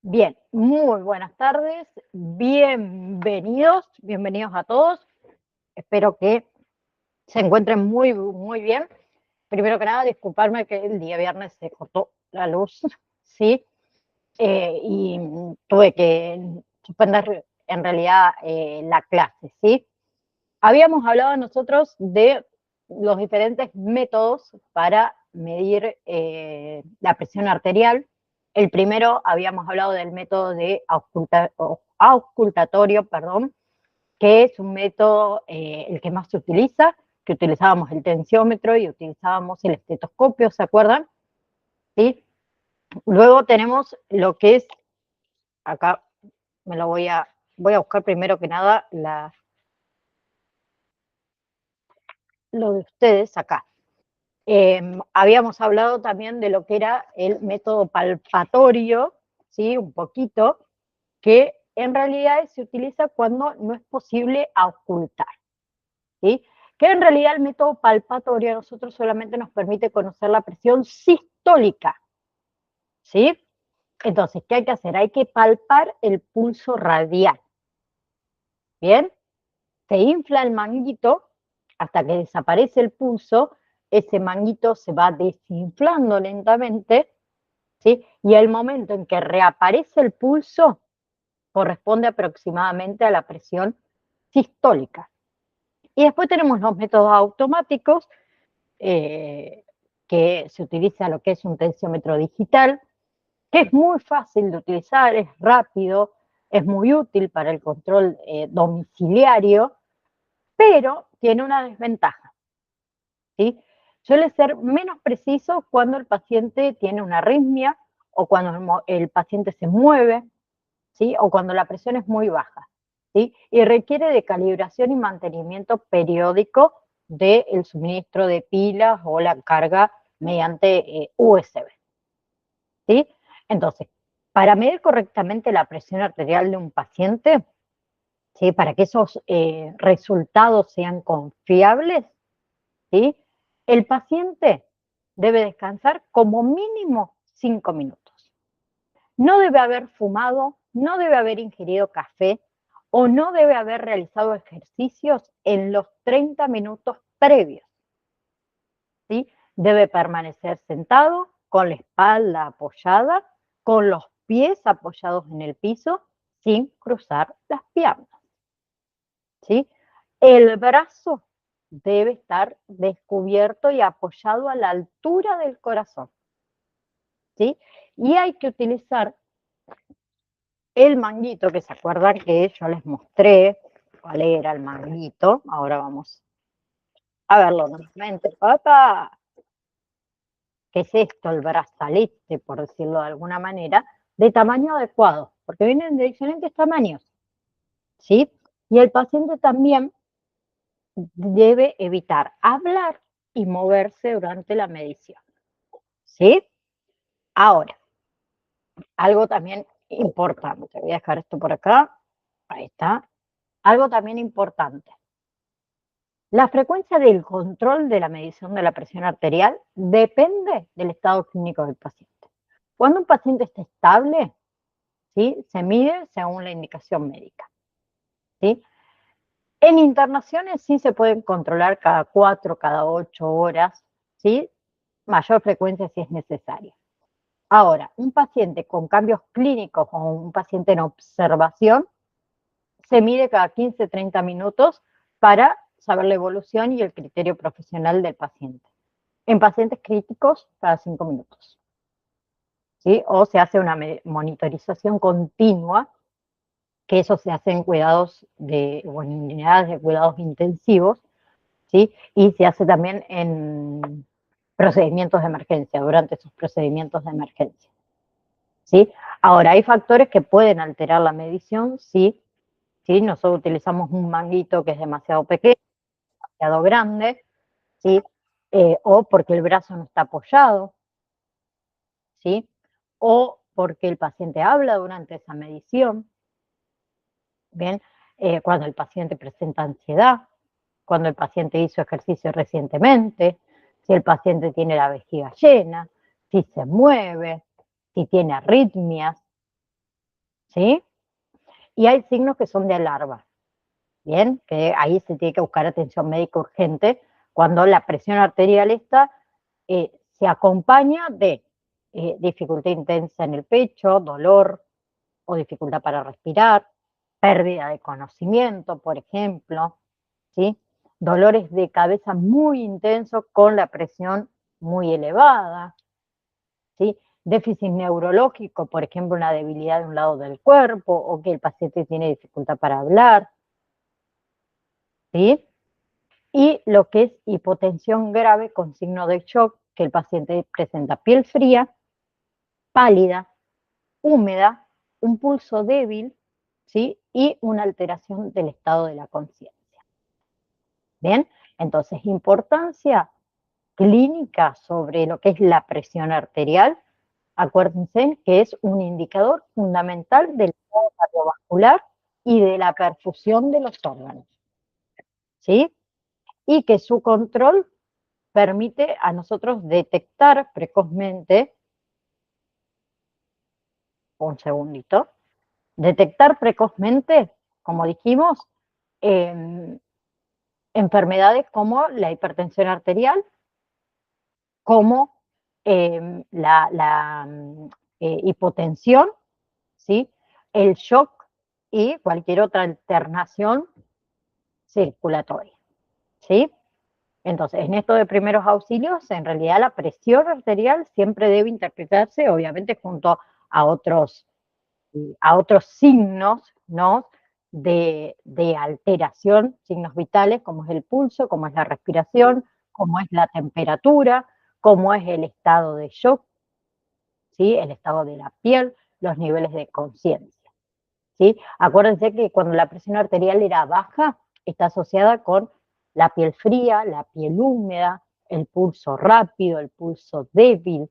Bien, muy buenas tardes, bienvenidos a todos. Espero que se encuentren muy bien. Primero que nada, disculparme que el día viernes se cortó la luz, ¿sí? Y tuve que suspender en realidad la clase, ¿sí? Habíamos hablado nosotros de los diferentes métodos para medir la presión arterial. El primero habíamos hablado del método de auscultatorio, perdón, que es un método el que más se utiliza, que utilizábamos el tensiómetro y utilizábamos el estetoscopio, ¿se acuerdan? ¿Sí? Luego tenemos lo que es, acá me lo voy a buscar primero que nada lo de ustedes acá. Habíamos hablado también de lo que era el método palpatorio, ¿sí? Un poquito, que en realidad se utiliza cuando no es posible auscultar, ¿sí? Que en realidad el método palpatorio a nosotros solamente nos permite conocer la presión sistólica, ¿sí? Entonces, ¿qué hay que hacer? Hay que palpar el pulso radial, ¿bien? Se infla el manguito hasta que desaparece el pulso, ese manguito se va desinflando lentamente, ¿sí? Y el momento en que reaparece el pulso corresponde aproximadamente a la presión sistólica. Y después tenemos los métodos automáticos, que se utiliza lo que es un tensiómetro digital, que es muy fácil de utilizar, es rápido, es muy útil para el control domiciliario, pero tiene una desventaja, ¿sí? Suele ser menos preciso cuando el paciente tiene una arritmia o cuando el paciente se mueve, ¿sí? O cuando la presión es muy baja, ¿sí? Y requiere de calibración y mantenimiento periódico del suministro de pilas o la carga mediante USB, ¿sí? Entonces, para medir correctamente la presión arterial de un paciente, ¿sí? Para que esos resultados sean confiables, ¿sí? El paciente debe descansar como mínimo 5 minutos. No debe haber fumado, no debe haber ingerido café o no debe haber realizado ejercicios en los 30 minutos previos, ¿sí? Debe permanecer sentado con la espalda apoyada, con los pies apoyados en el piso, sin cruzar las piernas, ¿sí? El brazo debe estar descubierto y apoyado a la altura del corazón, ¿sí? Y hay que utilizar el manguito, que se acuerdan que yo les mostré cuál era el manguito. Ahora vamos a verlo nuevamente. ¡Papá! ¿Qué es esto? El brazalete, por decirlo de alguna manera, de tamaño adecuado, porque vienen de diferentes tamaños, ¿sí? Y el paciente también debe evitar hablar y moverse durante la medición, ¿sí? Ahora, algo también importante, voy a dejar esto por acá, ahí está, algo también importante. La frecuencia del control de la medición de la presión arterial depende del estado clínico del paciente. Cuando un paciente está estable, ¿sí? Se mide según la indicación médica, ¿sí? En internaciones sí se pueden controlar cada 4, cada 8 horas, ¿sí? Mayor frecuencia si es necesaria. Ahora, un paciente con cambios clínicos o un paciente en observación se mide cada 15, 30 minutos para saber la evolución y el criterio profesional del paciente. En pacientes críticos, cada 5 minutos, ¿sí? O se hace una monitorización continua, que eso se hace en cuidados o en unidades de cuidados intensivos, ¿sí? Y se hace también en procedimientos de emergencia, durante esos procedimientos de emergencia, ¿sí? Ahora, hay factores que pueden alterar la medición, sí, ¿sí? Nosotros utilizamos un manguito que es demasiado pequeño, demasiado grande, ¿sí? O porque el brazo no está apoyado, ¿sí? O porque el paciente habla durante esa medición, ¿bien? Cuando el paciente presenta ansiedad, cuando el paciente hizo ejercicio recientemente, si el paciente tiene la vejiga llena, si se mueve, si tiene arritmias, ¿sí? Y hay signos que son de alarma, ¿bien? Que ahí se tiene que buscar atención médica urgente cuando la presión arterial esta se acompaña de dificultad intensa en el pecho, dolor o dificultad para respirar, pérdida de conocimiento, por ejemplo, ¿sí? Dolores de cabeza muy intensos con la presión muy elevada, ¿sí? Déficit neurológico, por ejemplo, una debilidad de un lado del cuerpo o que el paciente tiene dificultad para hablar, ¿sí? Y lo que es hipotensión grave con signo de shock, que el paciente presenta piel fría, pálida, húmeda, un pulso débil, ¿sí? Y una alteración del estado de la conciencia. Bien, entonces, importancia clínica sobre lo que es la presión arterial. Acuérdense que es un indicador fundamental del estado cardiovascular y de la perfusión de los órganos, ¿sí? Y que su control permite a nosotros detectar precozmente, un segundito, detectar precozmente, como dijimos, enfermedades como la hipertensión arterial, como hipotensión, ¿sí? El shock y cualquier otra alternación circulatoria, ¿sí? Entonces, en esto de primeros auxilios, en realidad la presión arterial siempre debe interpretarse, obviamente, junto a otros, a otros signos, ¿no? De alteración, signos vitales, como es el pulso, como es la respiración, como es la temperatura, como es el estado de shock, ¿sí? El estado de la piel, los niveles de conciencia, ¿sí? Acuérdense que cuando la presión arterial era baja, está asociada con la piel fría, la piel húmeda, el pulso rápido, el pulso débil,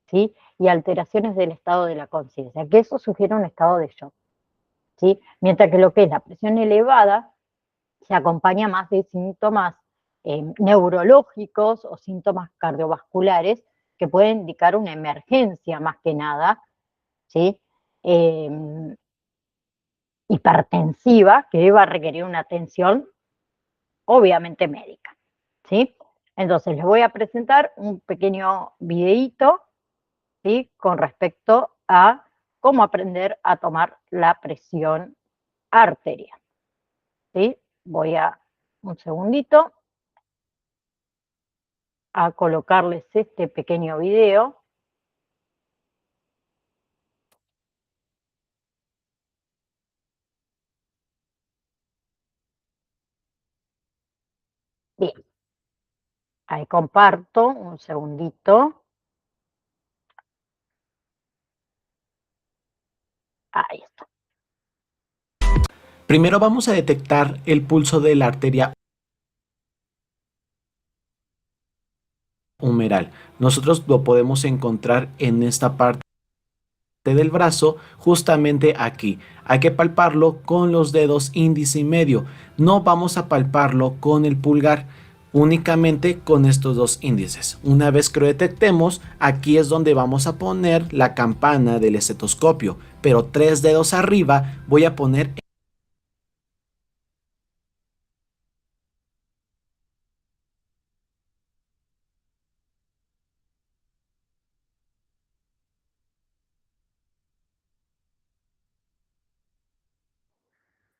¿sí? Y alteraciones del estado de la conciencia, que eso sugiere un estado de shock, ¿sí? Mientras que lo que es la presión elevada se acompaña más de síntomas neurológicos o síntomas cardiovasculares que pueden indicar una emergencia más que nada, ¿sí? Hipertensiva que va a requerir una atención obviamente médica, ¿sí? Entonces les voy a presentar un pequeño videíto, ¿sí? Con respecto a cómo aprender a tomar la presión arterial, ¿sí? Voy a, un segundito, a colocarles este pequeño video. Bien, ahí comparto, un segundito. Ahí está. Primero vamos a detectar el pulso de la arteria humeral. Nosotros lo podemos encontrar en esta parte del brazo, justamente aquí. Hay que palparlo con los dedos índice y medio. No vamos a palparlo con el pulgar, únicamente con estos dos índices. Una vez que lo detectemos, aquí es donde vamos a poner la campana del estetoscopio, pero 3 dedos arriba voy a poner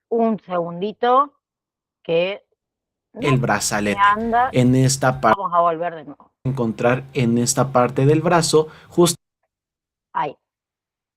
Un segundito que no el me brazalete. anda. En esta parte Vamos a volver de nuevo. encontrar en esta parte del brazo. Ahí.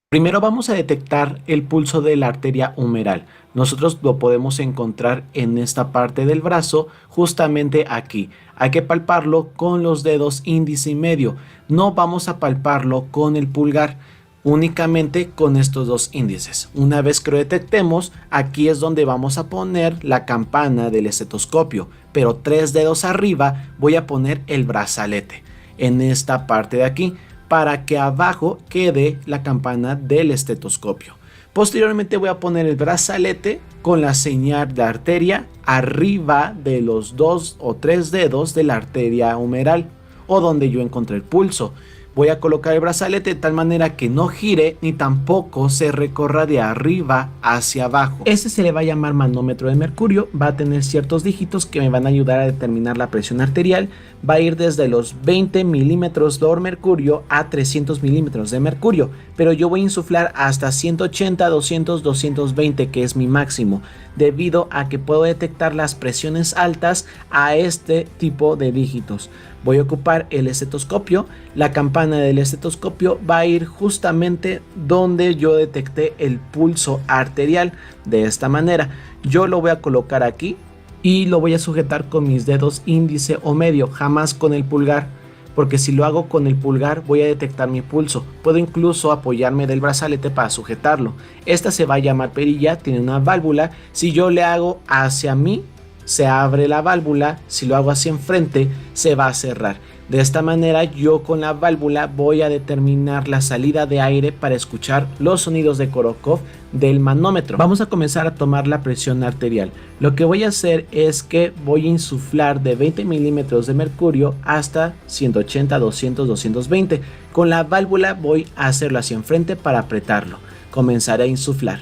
Primero vamos a detectar el pulso de la arteria humeral. Nosotros lo podemos encontrar en esta parte del brazo, justamente aquí. Hay que palparlo con los dedos índice y medio. No vamos a palparlo con el pulgar, únicamente con estos dos índices. Una vez que lo detectemos, aquí es donde vamos a poner la campana del estetoscopio, pero 3 dedos arriba voy a poner el brazalete en esta parte de aquí, para que abajo quede la campana del estetoscopio. Posteriormente voy a poner el brazalete con la señal de arteria arriba de los 2 o 3 dedos de la arteria humeral o donde yo encontré el pulso. Voy a colocar el brazalete de tal manera que no gire ni tampoco se recorra de arriba hacia abajo. Este se le va a llamar manómetro de mercurio, va a tener ciertos dígitos que me van a ayudar a determinar la presión arterial. Va a ir desde los 20 milímetros de mercurio a 300 milímetros de mercurio, pero yo voy a insuflar hasta 180, 200, 220, que es mi máximo, debido a que puedo detectar las presiones altas a este tipo de dígitos. Voy a ocupar el estetoscopio. La campana del estetoscopio va a ir justamente donde yo detecté el pulso arterial. De esta manera, yo lo voy a colocar aquí y lo voy a sujetar con mis dedos índice o medio, jamás con el pulgar, porque si lo hago con el pulgar voy a detectar mi pulso. Puedo incluso apoyarme del brazalete para sujetarlo. Esta se va a llamar perilla, tiene una válvula. Si yo le hago hacia mí, se abre la válvula. Si lo hago hacia enfrente, se va a cerrar. De esta manera yo con la válvula voy a determinar la salida de aire para escuchar los sonidos de Korokov del manómetro. Vamos a comenzar a tomar la presión arterial. Lo que voy a hacer es que voy a insuflar de 20 milímetros de mercurio hasta 180, 200, 220. Con la válvula voy a hacerlo hacia enfrente para apretarlo. Comenzaré a insuflar.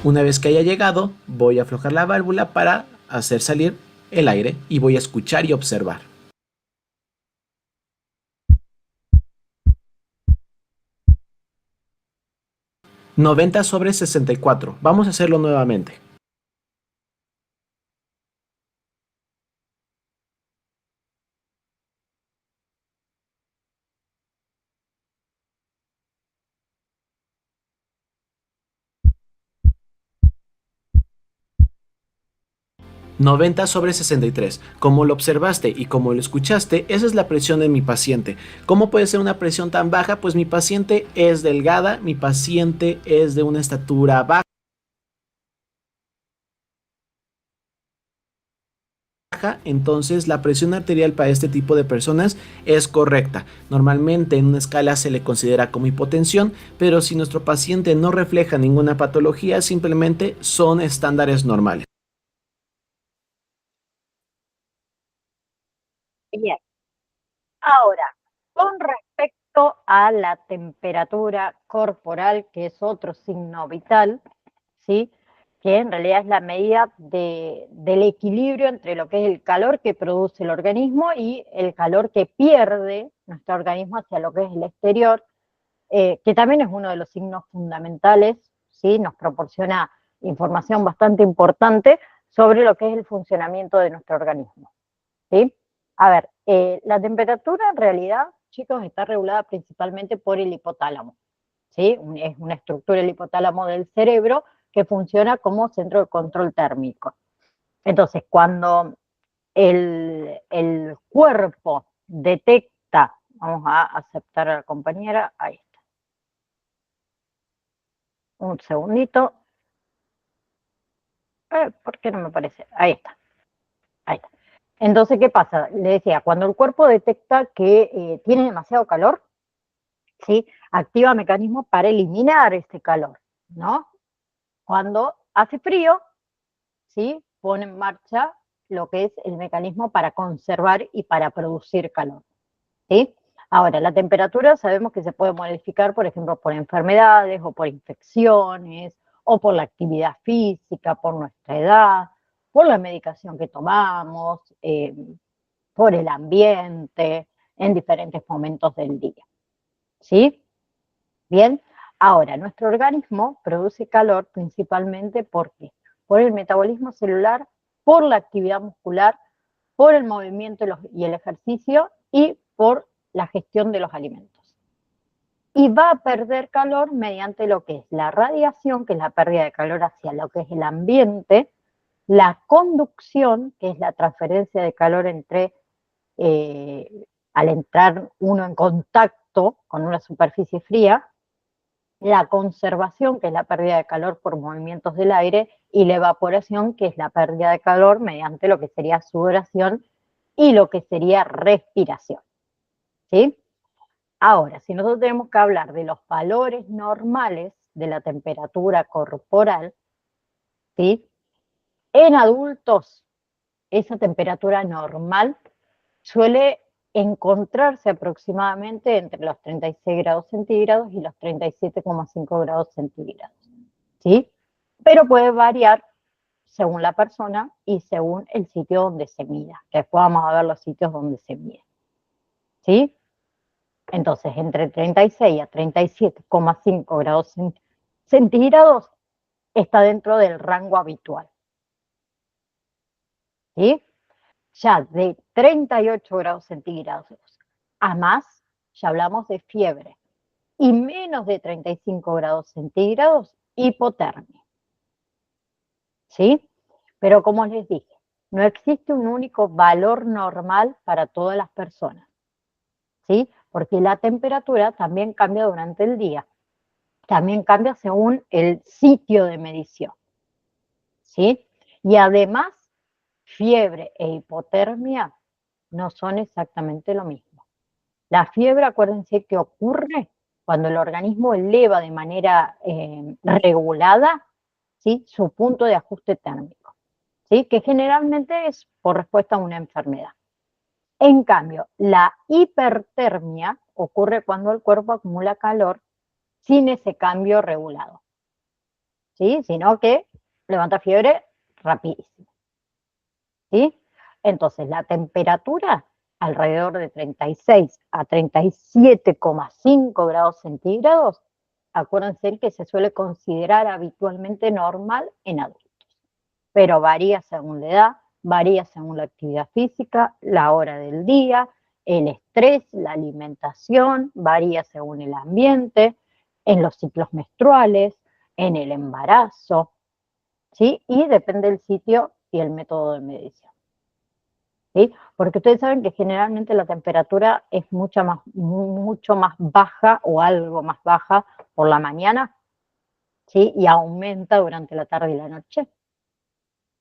Una vez que haya llegado, voy a aflojar la válvula para hacer salir el aire y voy a escuchar y observar. (90/64). Vamos a hacerlo nuevamente. (90/63). Como lo observaste y como lo escuchaste, esa es la presión de mi paciente. ¿Cómo puede ser una presión tan baja? Pues mi paciente es delgada, mi paciente es de una estatura baja, entonces la presión arterial para este tipo de personas es correcta. Normalmente en una escala se le considera como hipotensión, pero si nuestro paciente no refleja ninguna patología, simplemente son estándares normales. Bien. Ahora, con respecto a la temperatura corporal, que es otro signo vital, ¿sí? Que en realidad es la medida del equilibrio entre lo que es el calor que produce el organismo y el calor que pierde nuestro organismo hacia lo que es el exterior, que también es uno de los signos fundamentales, ¿sí? Nos proporciona información bastante importante sobre lo que es el funcionamiento de nuestro organismo, ¿sí? A ver, la temperatura en realidad, chicos, está regulada principalmente por el hipotálamo, ¿sí? Es una estructura del hipotálamo del cerebro que funciona como centro de control térmico. Entonces, cuando el cuerpo detecta, vamos a aceptar a la compañera, ahí está, un segundito, ¿por qué no me parece? Ahí está, ahí está. Entonces, ¿qué pasa? Le decía, cuando el cuerpo detecta que tiene demasiado calor, ¿sí? Activa mecanismos para eliminar este calor, ¿no? Cuando hace frío, ¿sí? Pone en marcha lo que es el mecanismo para conservar y para producir calor, ¿sí? Ahora, la temperatura sabemos que se puede modificar, por ejemplo, por enfermedades o por infecciones o por la actividad física, por nuestra edad, por la medicación que tomamos, por el ambiente, en diferentes momentos del día, ¿sí? Bien, ahora, nuestro organismo produce calor principalmente ¿por qué? Por el metabolismo celular, por la actividad muscular, por el movimiento y el ejercicio y por la gestión de los alimentos. Y va a perder calor mediante lo que es la radiación, que es la pérdida de calor hacia lo que es el ambiente, la conducción, que es la transferencia de calor entre, al entrar uno en contacto con una superficie fría, la conservación, que es la pérdida de calor por movimientos del aire, y la evaporación, que es la pérdida de calor mediante lo que sería sudoración y lo que sería respiración, ¿sí? Ahora, si nosotros tenemos que hablar de los valores normales de la temperatura corporal, ¿sí? En adultos esa temperatura normal suele encontrarse aproximadamente entre los 36 grados centígrados y los 37,5 grados centígrados, ¿sí? Pero puede variar según la persona y según el sitio donde se mida, que después vamos a ver los sitios donde se mide, ¿sí? Entonces, entre 36 a 37,5 grados centígrados está dentro del rango habitual, ¿sí? Ya de 38 grados centígrados a más, ya hablamos de fiebre, y menos de 35 grados centígrados, hipotermia, ¿sí? Pero como les dije, no existe un único valor normal para todas las personas, ¿sí? Porque la temperatura también cambia durante el día, también cambia según el sitio de medición, ¿sí? Y además, fiebre e hipotermia no son exactamente lo mismo. La fiebre, acuérdense que ocurre cuando el organismo eleva de manera regulada, ¿sí?, su punto de ajuste térmico, ¿sí?, que generalmente es por respuesta a una enfermedad. En cambio, la hipertermia ocurre cuando el cuerpo acumula calor sin ese cambio regulado, ¿sí?, sino que levanta fiebre rapidísimo, ¿sí? Entonces, la temperatura alrededor de 36 a 37,5 grados centígrados, acuérdense que se suele considerar habitualmente normal en adultos, pero varía según la edad, varía según la actividad física, la hora del día, el estrés, la alimentación, varía según el ambiente, en los ciclos menstruales, en el embarazo, ¿sí? Y depende del sitio y el método de medición, ¿sí? Porque ustedes saben que generalmente la temperatura es mucho más baja o algo más baja por la mañana, ¿sí? Y aumenta durante la tarde y la noche,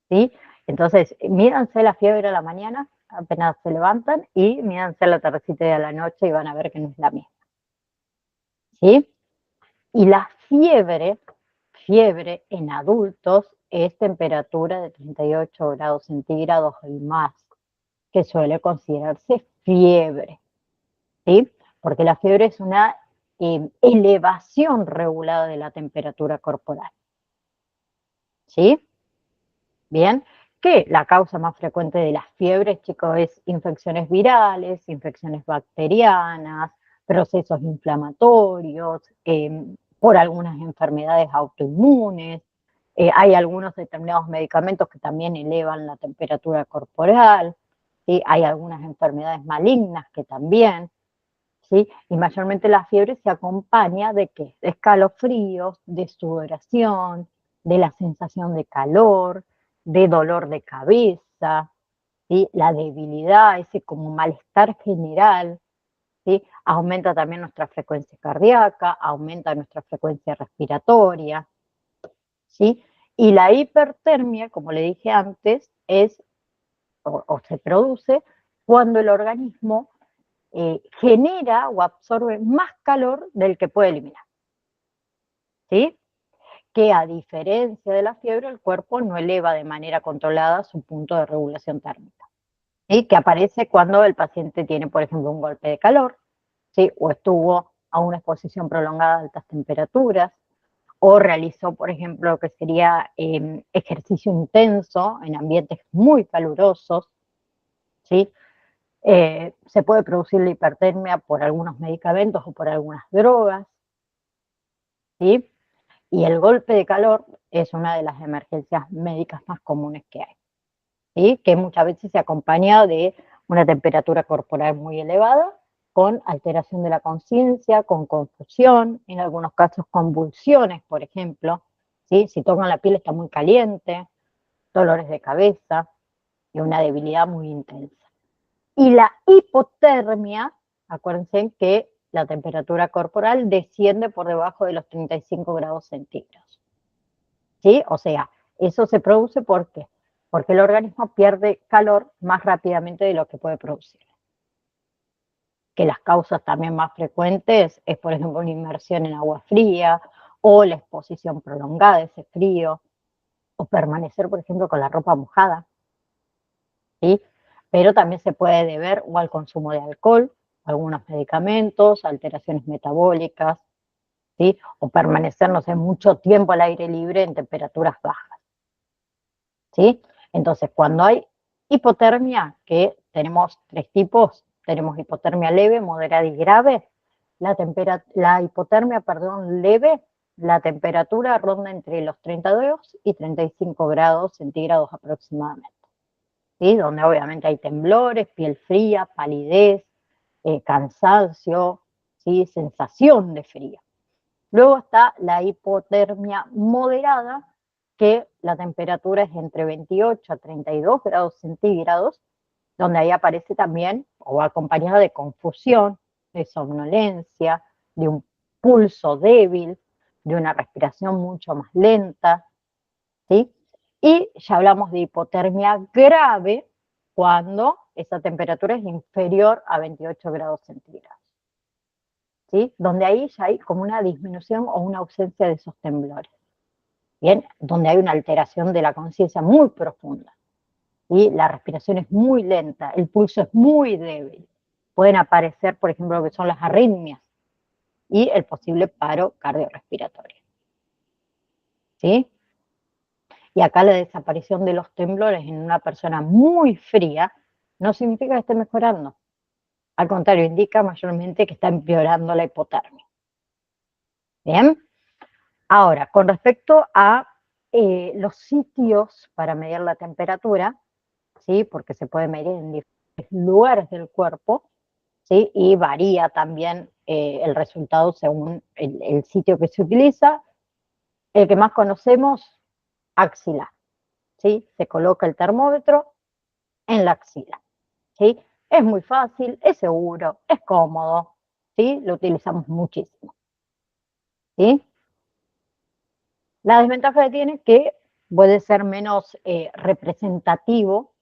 ¿sí? Entonces, mídanse la fiebre a la mañana, apenas se levantan, y mídanse la tardecita y a la noche y van a ver que no es la misma, ¿sí? Y la fiebre en adultos es temperatura de 38 grados centígrados y más, que suele considerarse fiebre, ¿sí? Porque la fiebre es una elevación regulada de la temperatura corporal, ¿sí? Bien, que la causa más frecuente de las fiebres, chicos, es infecciones virales, infecciones bacterianas, procesos inflamatorios, por algunas enfermedades autoinmunes. Hay algunos determinados medicamentos que también elevan la temperatura corporal, ¿sí? Hay algunas enfermedades malignas que también, ¿sí? Y mayormente la fiebre se acompaña de ¿qué? De escalofríos, de sudoración, de la sensación de calor, de dolor de cabeza, ¿sí? La debilidad, ese como malestar general, ¿sí? Aumenta también nuestra frecuencia cardíaca, aumenta nuestra frecuencia respiratoria, ¿sí? Y la hipertermia, como le dije antes, es o se produce cuando el organismo genera o absorbe más calor del que puede eliminar, ¿sí? Que a diferencia de la fiebre, el cuerpo no eleva de manera controlada su punto de regulación térmica, ¿sí? Que aparece cuando el paciente tiene, por ejemplo, un golpe de calor, ¿sí? O estuvo a una exposición prolongada a altas temperaturas, o realizó, por ejemplo, lo que sería ejercicio intenso en ambientes muy calurosos, ¿sí? Se puede producir la hipertermia por algunos medicamentos o por algunas drogas, ¿sí? Y el golpe de calor es una de las emergencias médicas más comunes que hay, ¿sí? Que muchas veces se acompaña de una temperatura corporal muy elevada, con alteración de la conciencia, con confusión, en algunos casos convulsiones, por ejemplo, ¿sí? Si tocan la piel está muy caliente, dolores de cabeza y una debilidad muy intensa. Y la hipotermia, acuérdense que la temperatura corporal desciende por debajo de los 35 grados centígrados, ¿sí? O sea, eso se produce ¿por qué? Porque el organismo pierde calor más rápidamente de lo que puede producir. Que las causas también más frecuentes es, por ejemplo, una inmersión en agua fría o la exposición prolongada a ese frío o permanecer, por ejemplo, con la ropa mojada, ¿sí? Pero también se puede deber o al consumo de alcohol, algunos medicamentos, alteraciones metabólicas, ¿sí? O permanecer, no sé, mucho tiempo al aire libre en temperaturas bajas, ¿sí? Entonces, cuando hay hipotermia, que tenemos tres tipos, tenemos hipotermia leve, moderada y grave, la hipotermia, perdón, leve, la temperatura ronda entre los 32 y 35 grados centígrados aproximadamente, ¿sí? Donde obviamente hay temblores, piel fría, palidez, cansancio, ¿sí? Sensación de frío. Luego está la hipotermia moderada, que la temperatura es entre 28 a 32 grados centígrados, donde ahí aparece también o va acompañada de confusión, de somnolencia, de un pulso débil, de una respiración mucho más lenta, ¿sí? Y ya hablamos de hipotermia grave cuando esa temperatura es inferior a 28 grados centígrados, ¿sí? Donde ahí ya hay como una disminución o una ausencia de esos temblores, ¿bien? Donde hay una alteración de la conciencia muy profunda, y la respiración es muy lenta, el pulso es muy débil. Pueden aparecer, por ejemplo, lo que son las arritmias y el posible paro cardiorrespiratorio, ¿sí? Y acá la desaparición de los temblores en una persona muy fría no significa que esté mejorando. Al contrario, indica mayormente que está empeorando la hipotermia. Bien. Ahora, con respecto a los sitios para medir la temperatura, ¿sí? Porque se puede medir en diferentes lugares del cuerpo, ¿sí? Y varía también el resultado según el sitio que se utiliza. El que más conocemos, axila, ¿sí? Se coloca el termómetro en la axila, ¿sí? Es muy fácil, es seguro, es cómodo, ¿sí? Lo utilizamos muchísimo, ¿sí? La desventaja que tiene es que puede ser menos representativo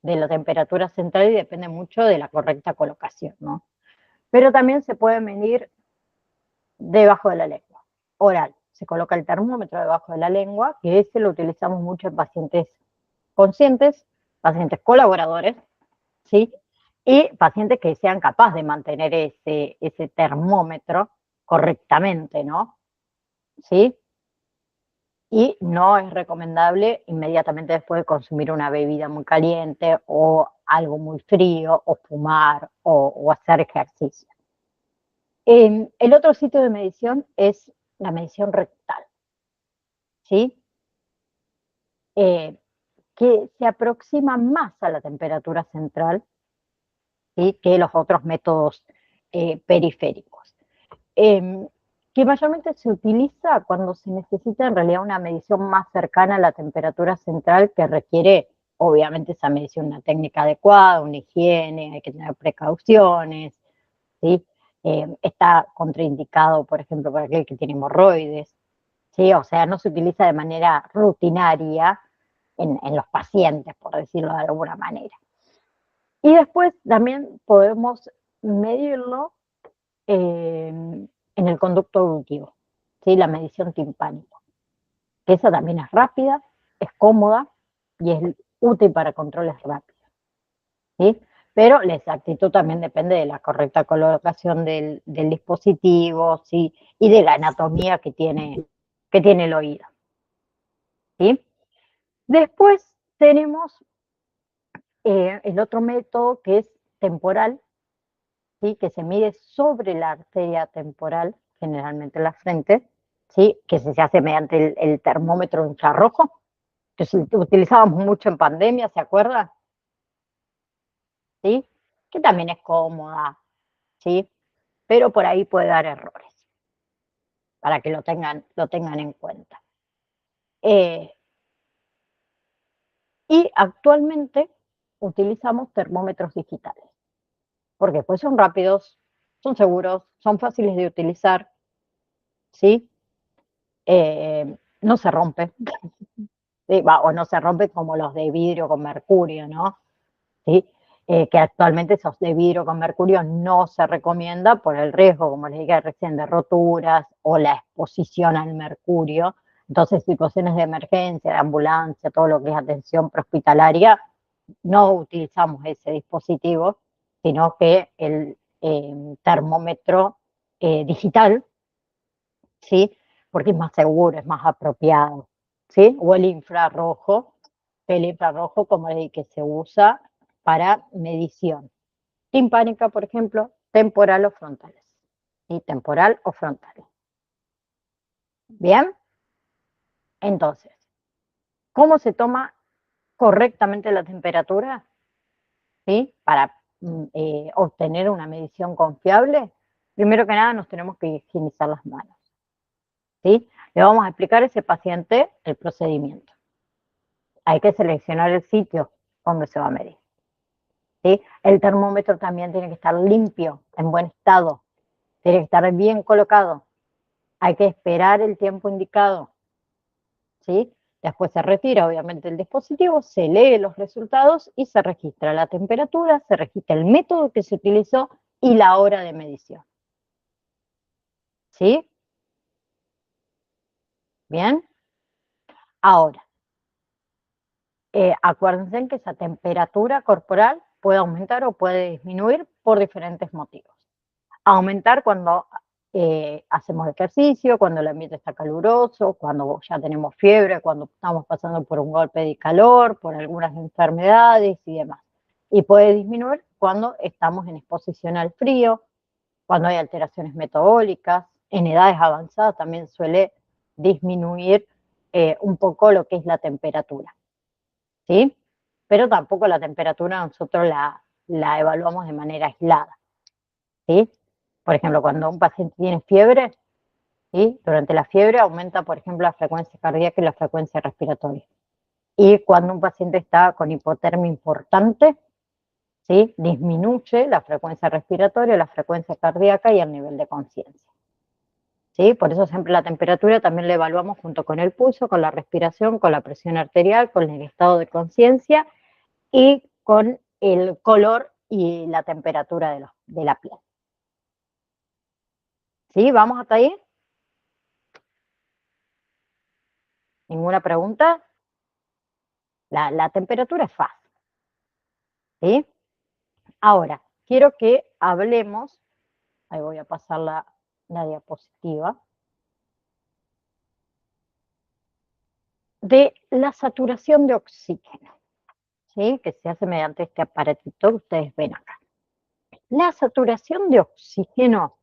de la temperatura central y depende mucho de la correcta colocación, ¿no? Pero también se puede medir debajo de la lengua, oral. Se coloca el termómetro debajo de la lengua, que ese lo utilizamos mucho en pacientes conscientes, pacientes colaboradores, ¿sí? Y pacientes que sean capaces de mantener ese termómetro correctamente, ¿no? ¿Sí? Y no es recomendable inmediatamente después de consumir una bebida muy caliente o algo muy frío, o fumar, o hacer ejercicio. El otro sitio de medición es la medición rectal, ¿sí? Eh, que se aproxima más a la temperatura central, ¿sí? Que los otros métodos periféricos. Eh, que mayormente se utiliza cuando se necesita en realidad una medición más cercana a la temperatura central, que requiere obviamente esa medición, una técnica adecuada, una higiene, hay que tener precauciones, ¿sí? Está contraindicado, por ejemplo, para aquel que tiene hemorroides, ¿sí? O sea, no se utiliza de manera rutinaria en los pacientes, por decirlo de alguna manera. Y después también podemos medirlo en el conducto auditivo, ¿sí? La medición timpánica. Esa también es rápida, es cómoda y es útil para controles rápidos, ¿sí? Pero la exactitud también depende de la correcta colocación del dispositivo, ¿sí? Y de la anatomía que tiene el oído, ¿sí? Después tenemos el otro método, que es temporal, ¿sí? Que se mide sobre la arteria temporal, generalmente en la frente, ¿sí? Que se hace mediante el termómetro infrarrojo, que utilizábamos mucho en pandemia, ¿se acuerda? ¿Sí? Que también es cómoda, ¿sí? Pero por ahí puede dar errores, para que lo tengan en cuenta. Y actualmente utilizamos termómetros digitales, porque pues son rápidos, son seguros, son fáciles de utilizar, ¿sí? No se rompe, ¿sí? O no se rompe como los de vidrio con mercurio, ¿no? ¿Sí? Que actualmente esos de vidrio con mercurio no se recomienda por el riesgo, como les dije recién, de roturas o la exposición al mercurio. Entonces, situaciones de emergencia, de ambulancia, todo lo que es atención prehospitalaria, no utilizamos ese dispositivo, sino que el termómetro digital, ¿sí? Porque es más seguro, es más apropiado, ¿sí? O el infrarrojo como el que se usa para medición timpánica, por ejemplo, temporal o frontales, ¿sí? Temporal o frontal. Bien, entonces, ¿cómo se toma correctamente la temperatura? ¿Sí? Para obtener una medición confiable, primero que nada nos tenemos que higienizar las manos. ¿Sí? Le vamos a explicar a ese paciente el procedimiento. Hay que seleccionar el sitio donde se va a medir. ¿Sí? El termómetro también tiene que estar limpio, en buen estado, tiene que estar bien colocado. Hay que esperar el tiempo indicado. ¿Sí? Después se retira, obviamente, el dispositivo, se lee los resultados y se registra la temperatura, se registra el método que se utilizó y la hora de medición. ¿Sí? Bien. Ahora, acuérdense que esa temperatura corporal puede aumentar o puede disminuir por diferentes motivos. Aumentar cuando hacemos ejercicio, cuando el ambiente está caluroso, cuando ya tenemos fiebre, cuando estamos pasando por un golpe de calor, por algunas enfermedades y demás. Y puede disminuir cuando estamos en exposición al frío, cuando hay alteraciones metabólicas. En edades avanzadas también suele disminuir un poco lo que es la temperatura, ¿sí? Pero tampoco la temperatura nosotros la evaluamos de manera aislada, ¿sí? Por ejemplo, cuando un paciente tiene fiebre, ¿sí? Durante la fiebre aumenta, por ejemplo, la frecuencia cardíaca y la frecuencia respiratoria. Y cuando un paciente está con hipotermia importante, ¿sí? Disminuye la frecuencia respiratoria, la frecuencia cardíaca y el nivel de conciencia. ¿Sí? Por eso siempre la temperatura también la evaluamos junto con el pulso, con la respiración, con la presión arterial, con el estado de conciencia y con el color y la temperatura de la piel. ¿Sí? ¿Vamos hasta ahí? ¿Ninguna pregunta? La temperatura es fácil. ¿Sí? Ahora, quiero que hablemos, ahí voy a pasar la diapositiva, de la saturación de oxígeno, ¿sí? Que se hace mediante este aparatito que ustedes ven acá. La saturación de oxígeno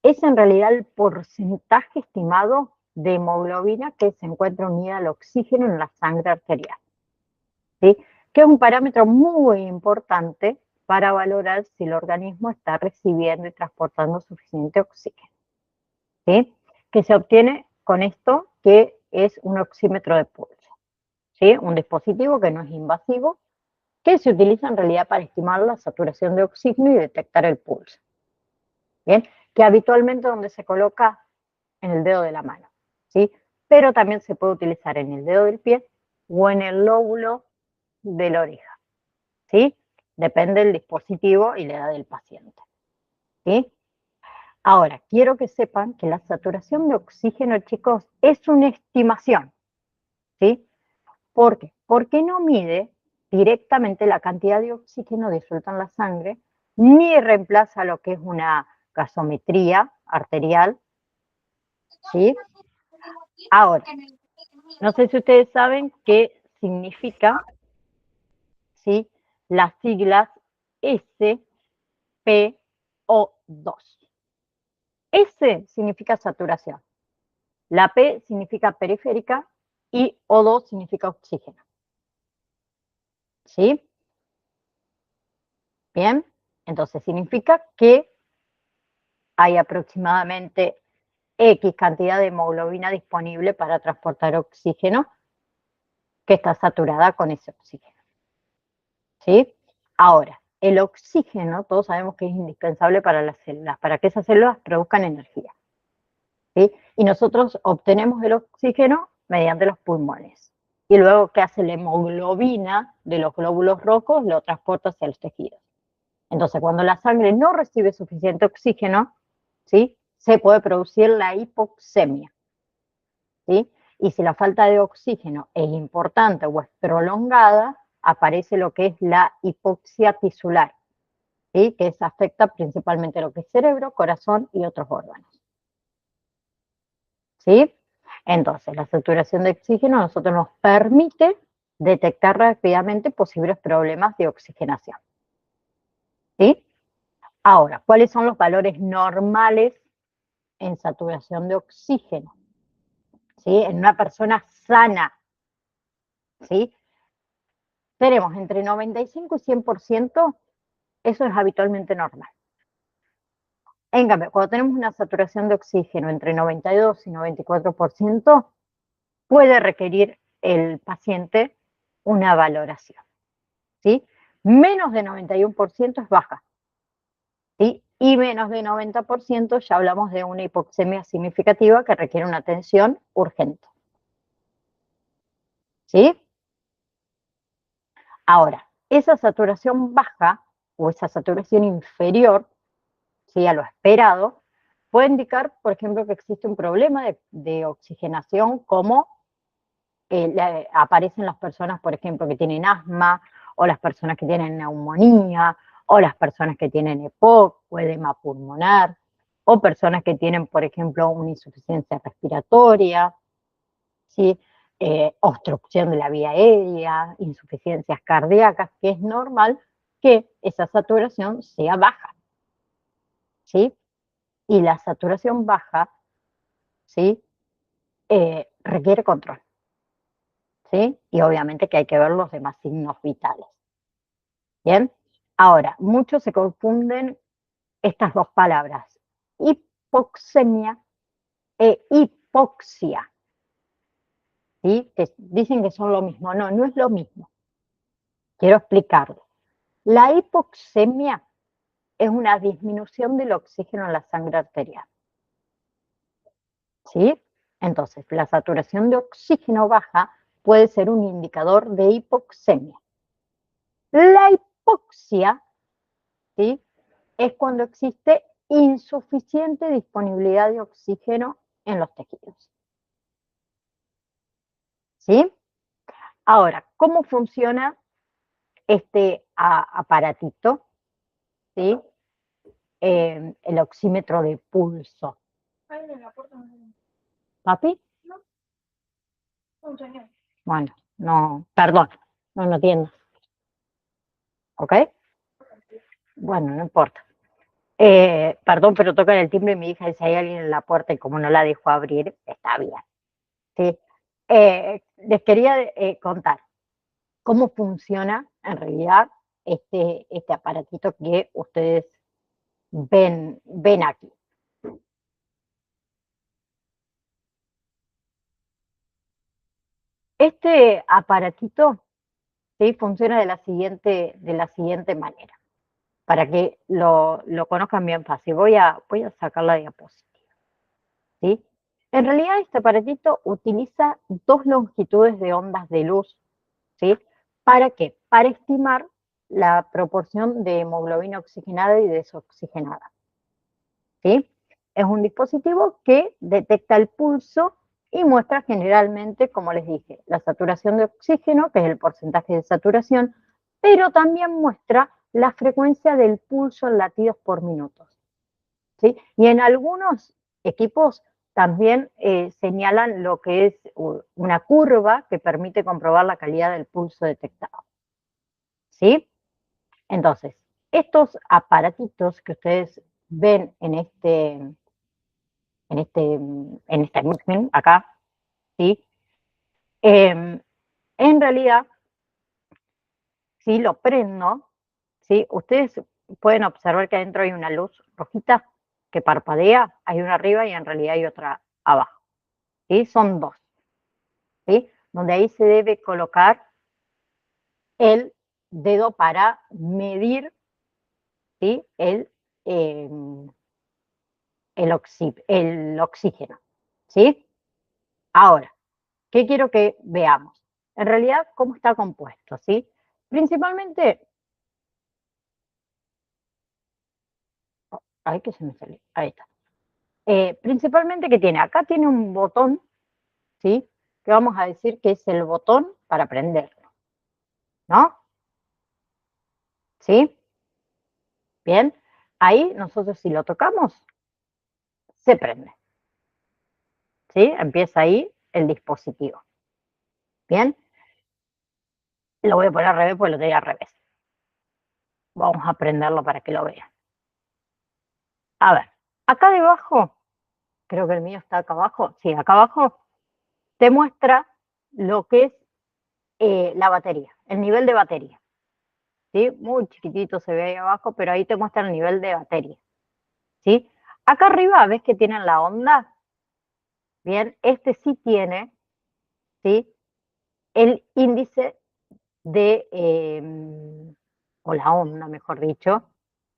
es en realidad el porcentaje estimado de hemoglobina que se encuentra unida al oxígeno en la sangre arterial, ¿sí? Que es un parámetro muy importante para valorar si el organismo está recibiendo y transportando suficiente oxígeno, ¿sí? Que se obtiene con esto, que es un oxímetro de pulso, ¿sí? Un dispositivo que no es invasivo, que se utiliza en realidad para estimar la saturación de oxígeno y detectar el pulso, ¿bien? Que habitualmente donde se coloca en el dedo de la mano, ¿sí? Pero también se puede utilizar en el dedo del pie o en el lóbulo de la oreja, ¿sí? Depende del dispositivo y la edad del paciente, ¿sí? Ahora, quiero que sepan que la saturación de oxígeno, chicos, es una estimación, ¿sí? ¿Por qué? Porque no mide directamente la cantidad de oxígeno disuelto en la sangre, ni reemplaza lo que es una gasometría arterial, ¿sí? Ahora, no sé si ustedes saben qué significa, ¿sí? Las siglas SpO2. S significa saturación, la P significa periférica y O2 significa oxígeno, ¿sí? Bien, entonces significa que hay aproximadamente X cantidad de hemoglobina disponible para transportar oxígeno que está saturada con ese oxígeno, ¿sí? Ahora, el oxígeno, todos sabemos que es indispensable para las células, para que esas células produzcan energía, ¿sí? Y nosotros obtenemos el oxígeno mediante los pulmones. Y luego, ¿qué hace la hemoglobina de los glóbulos rojos? Lo transporta hacia los tejidos. Entonces, cuando la sangre no recibe suficiente oxígeno, ¿sí? Se puede producir la hipoxemia, ¿sí? Y si la falta de oxígeno es importante o es prolongada, aparece lo que es la hipoxia tisular, ¿sí? Que eso afecta principalmente lo que es cerebro, corazón y otros órganos. ¿Sí? Entonces, la saturación de oxígeno a nosotros nos permite detectar rápidamente posibles problemas de oxigenación. ¿Sí? Ahora, ¿cuáles son los valores normales en saturación de oxígeno? ¿Sí? En una persona sana, ¿sí? Tenemos entre 95 y 100%, eso es habitualmente normal. En cambio, cuando tenemos una saturación de oxígeno entre 92 y 94%, puede requerir el paciente una valoración, ¿sí? Menos de 91% es baja, ¿sí? Y menos de 90% ya hablamos de una hipoxemia significativa que requiere una atención urgente, ¿sí? Ahora, esa saturación baja o esa saturación inferior, ¿sí?, a lo esperado, puede indicar, por ejemplo, que existe un problema de oxigenación, como aparecen las personas, por ejemplo, que tienen asma, o las personas que tienen neumonía, o las personas que tienen EPOC o edema pulmonar, o personas que tienen, por ejemplo, una insuficiencia respiratoria, ¿sí? Obstrucción de la vía aérea, insuficiencias cardíacas, que es normal que esa saturación sea baja, ¿sí? Y la saturación baja, ¿sí?, requiere control, ¿sí? Y obviamente que hay que ver los demás signos vitales. Bien, ahora, muchos se confunden estas dos palabras, hipoxemia e hipoxia, ¿sí? Que dicen que son lo mismo. No, no es lo mismo. Quiero explicarlo. La hipoxemia es una disminución del oxígeno en la sangre arterial, ¿sí? Entonces, la saturación de oxígeno baja puede ser un indicador de hipoxemia. La hipoxia, ¿sí?, es cuando existe insuficiente disponibilidad de oxígeno en los tejidos, ¿sí? Ahora, ¿cómo funciona este aparatito? ¿Sí? El oxímetro de pulso. ¿Papi? Bueno, no, perdón, no lo entiendo. ¿Ok? Bueno, no importa. Perdón, pero tocan el timbre y mi hija dice, hay alguien en la puerta, y como no la dejo abrir, está bien. ¿Sí? Les quería contar cómo funciona en realidad este aparatito que ustedes ven aquí. Este aparatito, ¿sí?, funciona de la siguiente manera, para que lo conozcan bien fácil. Voy a sacar la diapositiva, ¿sí? En realidad, este aparatito utiliza dos longitudes de ondas de luz, ¿sí? ¿Para qué? Para estimar la proporción de hemoglobina oxigenada y desoxigenada, ¿sí? Es un dispositivo que detecta el pulso y muestra generalmente, como les dije, la saturación de oxígeno, que es el porcentaje de saturación, pero también muestra la frecuencia del pulso en latidos por minutos, ¿sí? Y en algunos equipos también señalan lo que es una curva que permite comprobar la calidad del pulso detectado, ¿sí? Entonces, estos aparatitos que ustedes ven en esta imagen acá, ¿sí? En realidad, si lo prendo, ¿sí?, ustedes pueden observar que adentro hay una luz rojita que parpadea, hay una arriba y en realidad hay otra abajo, ¿sí? Son dos, ¿sí? Donde ahí se debe colocar el dedo para medir, ¿sí?, eh, el oxígeno, ¿sí? Ahora, ¿qué quiero que veamos? En realidad, ¿cómo está compuesto? ¿Sí? Principalmente, ay, que se me salió, ahí está. Principalmente, ¿qué tiene? Acá tiene un botón, ¿sí?, que vamos a decir que es el botón para prenderlo, ¿no? ¿Sí? Bien. Ahí nosotros si lo tocamos, se prende. ¿Sí? Empieza ahí el dispositivo. Bien. Lo voy a poner al revés porque lo tenía al revés. Vamos a prenderlo para que lo vean. A ver, acá debajo, creo que el mío está acá abajo. Sí, acá abajo te muestra lo que es la batería, el nivel de batería. ¿Sí? Muy chiquitito se ve ahí abajo, pero ahí te muestra el nivel de batería. ¿Sí? Acá arriba, ¿ves que tienen la onda? Bien, este sí tiene, ¿sí? El índice de, o la onda, mejor dicho,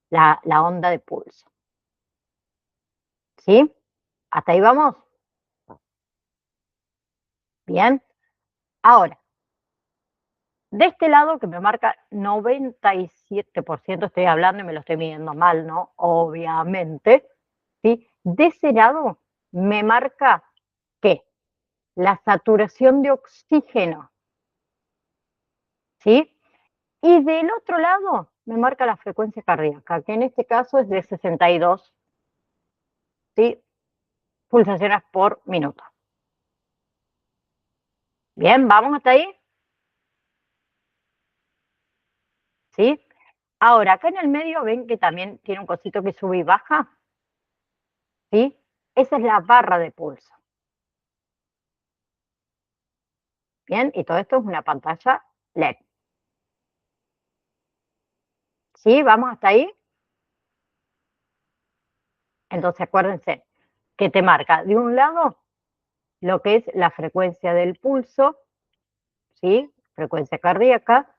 la onda de pulso. ¿Sí? ¿Hasta ahí vamos? Bien. Ahora, de este lado que me marca 97%, estoy hablando y me lo estoy midiendo mal, ¿no? Obviamente, ¿sí? De ese lado me marca, ¿qué? La saturación de oxígeno, ¿sí? Y del otro lado me marca la frecuencia cardíaca, que en este caso es de 62, ¿sí? Pulsaciones por minuto. Bien, ¿vamos hasta ahí? ¿Sí? Ahora, acá en el medio ven que también tiene un cosito que sube y baja, ¿sí? Esa es la barra de pulso. Bien, y todo esto es una pantalla LED. ¿Sí? ¿Vamos hasta ahí? Entonces acuérdense que te marca de un lado lo que es la frecuencia del pulso, ¿sí? Frecuencia cardíaca.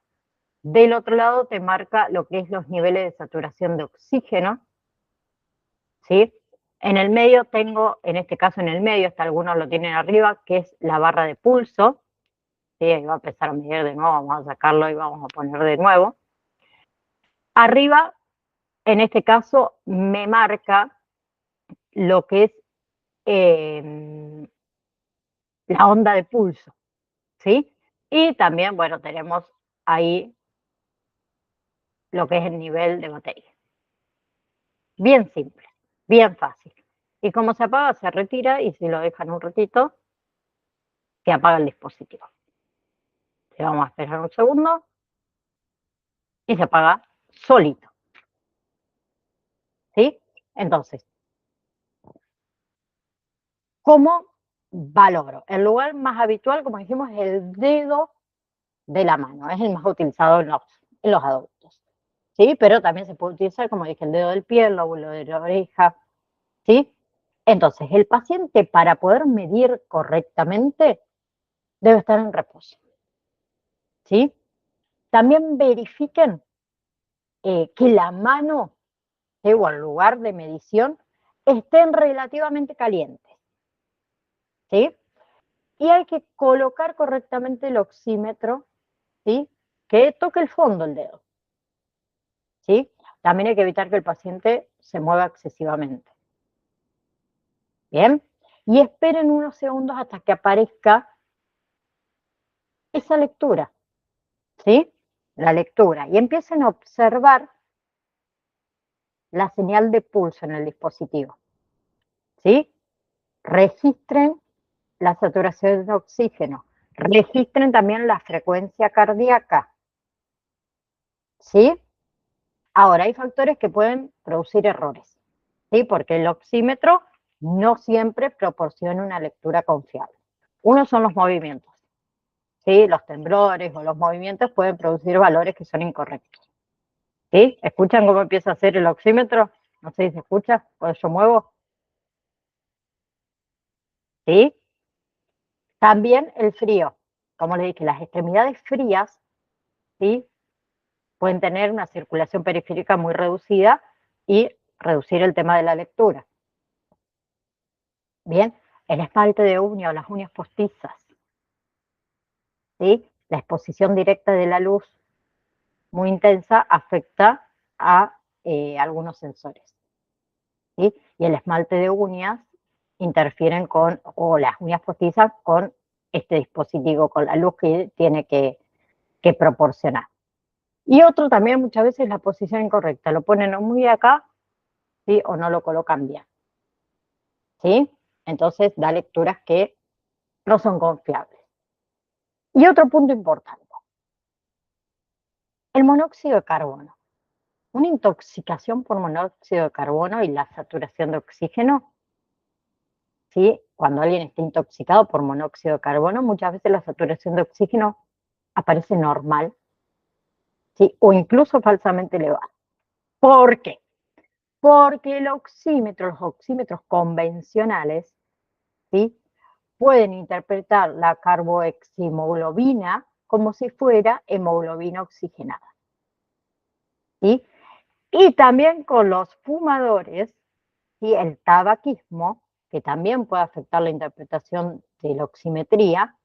Del otro lado te marca lo que es los niveles de saturación de oxígeno, ¿sí? En el medio tengo, en este caso en el medio, hasta algunos lo tienen arriba, que es la barra de pulso, ¿sí? Ahí va a empezar a medir de nuevo, vamos a sacarlo y vamos a poner de nuevo. Arriba, en este caso, me marca lo que es la onda de pulso, ¿sí? Y también, bueno, tenemos ahí lo que es el nivel de batería. Bien simple, bien fácil. Y como se apaga, se retira y si lo dejan un ratito, se apaga el dispositivo. Le vamos a esperar un segundo y se apaga solito, ¿sí? Entonces, ¿cómo valoro? El lugar más habitual, como dijimos, es el dedo de la mano, es el más utilizado en los adultos, ¿sí? Pero también se puede utilizar, como dije, el dedo del pie, el lóbulo de la oreja, ¿sí? Entonces, el paciente para poder medir correctamente debe estar en reposo, ¿sí? También verifiquen que la mano, ¿sí? O el lugar de medición estén relativamente calientes, ¿sí? Y hay que colocar correctamente el oxímetro, ¿sí? Que toque el fondo el dedo, ¿sí? También hay que evitar que el paciente se mueva excesivamente. Bien, y esperen unos segundos hasta que aparezca esa lectura, ¿sí? La lectura. Y empiecen a observar la señal de pulso en el dispositivo, ¿sí? Registren la saturación de oxígeno, registren también la frecuencia cardíaca, ¿sí? Ahora, hay factores que pueden producir errores, ¿sí? Porque el oxímetro no siempre proporciona una lectura confiable. Uno son los movimientos, ¿sí? Los temblores o los movimientos pueden producir valores que son incorrectos, ¿sí? ¿Escuchan cómo empieza a hacer el oxímetro? No sé si se escucha, cuando yo muevo, ¿sí? También el frío. Como les dije, las extremidades frías, ¿sí? Pueden tener una circulación periférica muy reducida y reducir el tema de la lectura. Bien, el esmalte de uña o las uñas postizas, ¿sí? La exposición directa de la luz muy intensa afecta a algunos sensores, ¿sí? Y el esmalte de uñas interfieren con, o las uñas postizas con este dispositivo, con la luz que tiene que que proporcionar. Y otro también muchas veces la posición incorrecta, lo ponen muy acá, ¿sí? O no lo colocan bien, ¿sí? Entonces da lecturas que no son confiables. Y otro punto importante, el monóxido de carbono. Una intoxicación por monóxido de carbono y la saturación de oxígeno, ¿sí? Cuando alguien está intoxicado por monóxido de carbono, muchas veces la saturación de oxígeno aparece normal, ¿sí? O incluso falsamente elevada. ¿Por qué? Porque los oxímetros convencionales, ¿sí? Pueden interpretar la carboxhemoglobina como si fuera hemoglobina oxigenada, ¿sí? Y también con los fumadores, ¿sí? El tabaquismo, que también puede afectar la interpretación de la oximetría,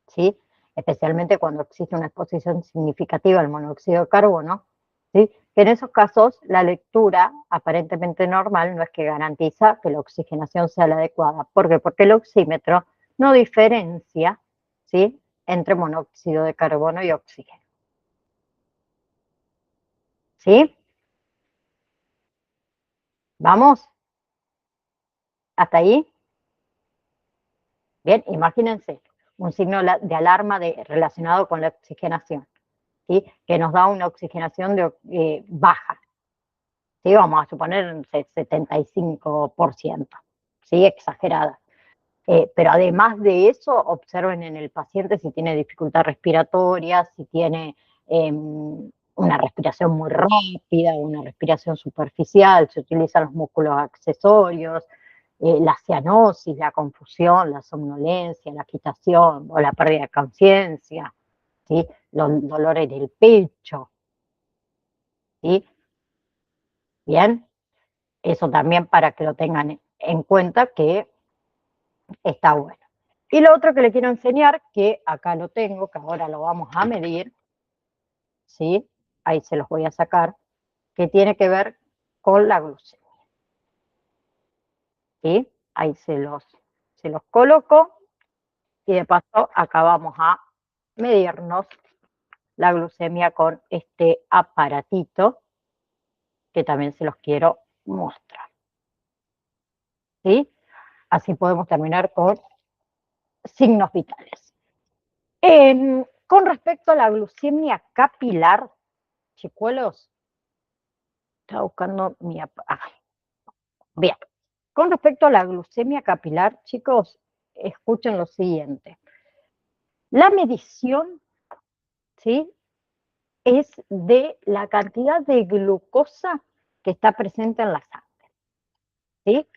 ¿sí? Especialmente cuando existe una exposición significativa al monóxido de carbono, ¿sí? Que en esos casos la lectura aparentemente normal no es que garantiza que la oxigenación sea la adecuada. ¿Por qué? Porque el oxímetro no diferencia, ¿sí? Entre monóxido de carbono y oxígeno. ¿Sí? ¿Vamos? ¿Hasta ahí? Bien, imagínense un signo de alarma relacionado con la oxigenación, ¿sí? Que nos da una oxigenación baja, ¿sí? Vamos a suponer 75%, ¿sí? Exagerada. Pero además de eso, observen en el paciente si tiene dificultad respiratoria, si tiene una respiración muy rápida, una respiración superficial, se utilizan los músculos accesorios, la cianosis, la confusión, la somnolencia, la agitación o la pérdida de conciencia, ¿sí? Los dolores del pecho, ¿sí? Bien, eso también para que lo tengan en cuenta que está bueno. Y lo otro que le quiero enseñar, que acá lo tengo, que ahora lo vamos a medir, ¿sí? Ahí se los voy a sacar, que tiene que ver con la glucemia, ¿sí? Ahí se los coloco y de paso acá vamos a medirnos la glucemia con este aparatito que también se los quiero mostrar, ¿sí? Así podemos terminar con signos vitales. Con respecto a la glucemia capilar, chicuelos, estaba buscando bien. Con respecto a la glucemia capilar, chicos, escuchen lo siguiente. La medición, ¿sí? Es de la cantidad de glucosa que está presente en la sangre, ¿sí?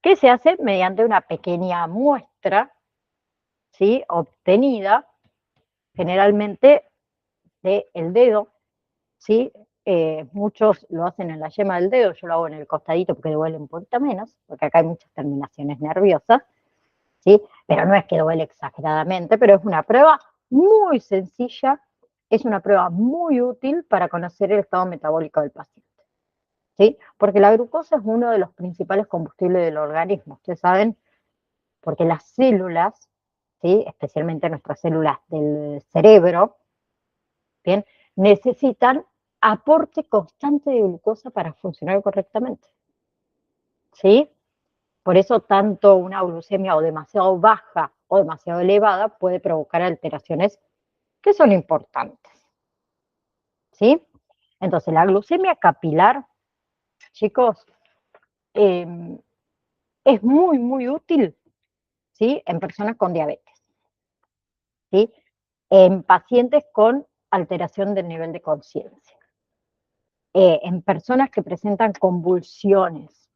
Que se hace mediante una pequeña muestra, ¿sí? Obtenida generalmente del dedo, ¿sí? Muchos lo hacen en la yema del dedo, yo lo hago en el costadito porque duele un poquito menos, porque acá hay muchas terminaciones nerviosas, ¿sí? Pero no es que duele exageradamente, pero es una prueba muy sencilla, es una prueba muy útil para conocer el estado metabólico del paciente, ¿sí? Porque la glucosa es uno de los principales combustibles del organismo, ustedes saben, porque las células, ¿sí? Especialmente nuestras células del cerebro, ¿bien? Necesitan aporte constante de glucosa para funcionar correctamente, ¿sí? Por eso tanto una glucemia o demasiado baja o demasiado elevada puede provocar alteraciones que son importantes, ¿sí? Entonces la glucemia capilar, chicos, es muy, muy útil, ¿sí? En personas con diabetes, ¿sí? En pacientes con alteración del nivel de conciencia, en personas que presentan convulsiones,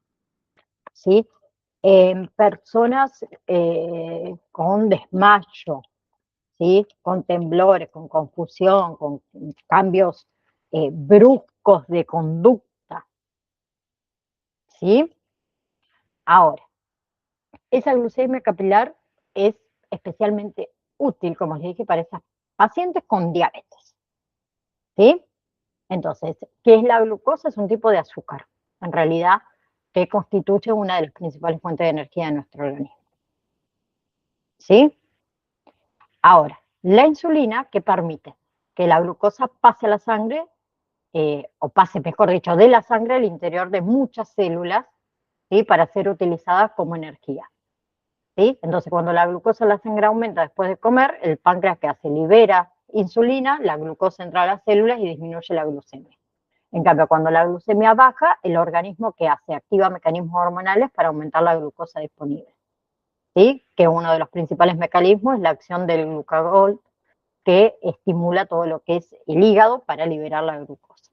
¿sí? En personas con desmayo, ¿sí? Con temblores, con confusión, con cambios bruscos de conducta, ¿sí? Ahora, esa glucemia capilar es especialmente útil, como les dije, para esas pacientes con diabetes, ¿sí? Entonces, ¿qué es la glucosa? Es un tipo de azúcar, en realidad, que constituye una de las principales fuentes de energía de nuestro organismo, ¿sí? Ahora, la insulina, ¿qué permite? que la glucosa pase a la sangre, o pase, mejor dicho, de la sangre al interior de muchas células, ¿sí? Para ser utilizada como energía. ¿Sí? Entonces, cuando la glucosa en la sangre aumenta después de comer, el páncreas que hace libera insulina, la glucosa entra a las células y disminuye la glucemia. En cambio, cuando la glucemia baja, el organismo que hace activa mecanismos hormonales para aumentar la glucosa disponible. ¿Sí? Que uno de los principales mecanismos es la acción del glucagón, que estimula todo lo que es el hígado para liberar la glucosa.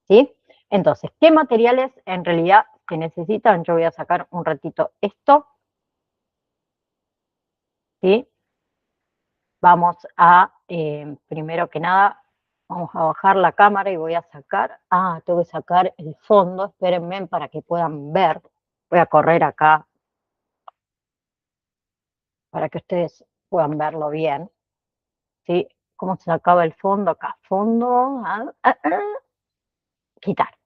¿Sí? Entonces, ¿qué materiales en realidad se necesitan? Yo voy a sacar un ratito esto. ¿Sí? Vamos a, primero que nada, vamos a bajar la cámara y voy a sacar, tengo que sacar el fondo, espérenme para que puedan ver. Voy a correr acá para que ustedes puedan verlo bien. ¿Sí? ¿Cómo se sacaba el fondo acá? Fondo, quitar.